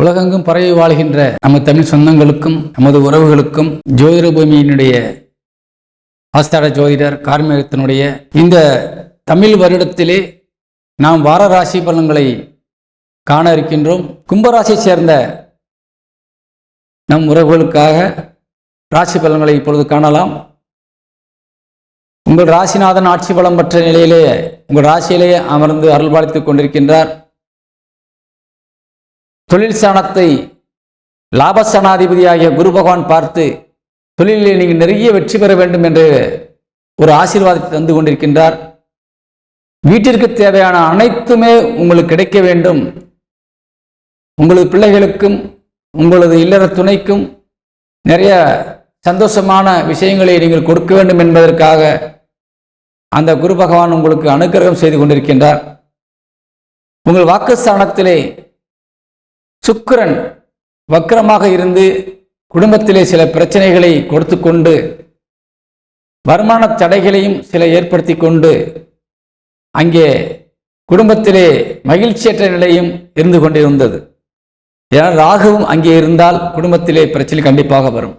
உலகெங்கும் பரவி வாழ்கின்ற நம்ம தமிழ் சொந்தங்களுக்கும் நமது உறவுகளுக்கும் ஜோதிட பூமியினுடைய ஆஸ்தான ஜோதிடர் கார்மேகத்தினுடைய இந்த தமிழ் வருடத்திலே நாம் வார ராசி பலன்களை காண இருக்கின்றோம். கும்பராசியை சேர்ந்த நம் உறவுகளுக்காக ராசி பலன்களை இப்பொழுது காணலாம். உங்கள் ராசிநாதன் ஆட்சி பலம் பெற்ற நிலையிலே உங்கள் ராசியிலேயே அமர்ந்து அருள்பாலித்துக் கொண்டிருக்கின்றார். தொழில் ஸ்தானத்தை லாபஸ்தானாதிபதியாகிய குரு பகவான் பார்த்து தொழிலில் நீங்கள் நிறைய வெற்றி பெற வேண்டும் என்று ஒரு ஆசீர்வாதத்தை தந்து கொண்டிருக்கின்றார். வீட்டிற்கு தேவையான அனைத்துமே உங்களுக்கு கிடைக்க வேண்டும். உங்களது பிள்ளைகளுக்கும் உங்களது இல்லற துணைக்கும் நிறைய சந்தோஷமான விஷயங்களை நீங்கள் கொடுக்க வேண்டும் என்பதற்காக அந்த குரு பகவான் உங்களுக்கு அனுக்கிரகம் செய்து கொண்டிருக்கின்றார். உங்கள் வாக்குஸ்தானத்திலே சுக்கிரன் வக்ரமாக இருந்து குடும்பத்திலே சில பிரச்சனைகளை கொடுத்து கொண்டு வருமான தடைகளையும் சில ஏற்படுத்தி கொண்டு அங்கே குடும்பத்திலே மகிழ்ச்சியற்ற நிலையும் இருந்து கொண்டிருந்தது. ஏனால் ராகுவும் அங்கே இருந்தால் குடும்பத்திலே பிரச்சனை கண்டிப்பாக வரும்.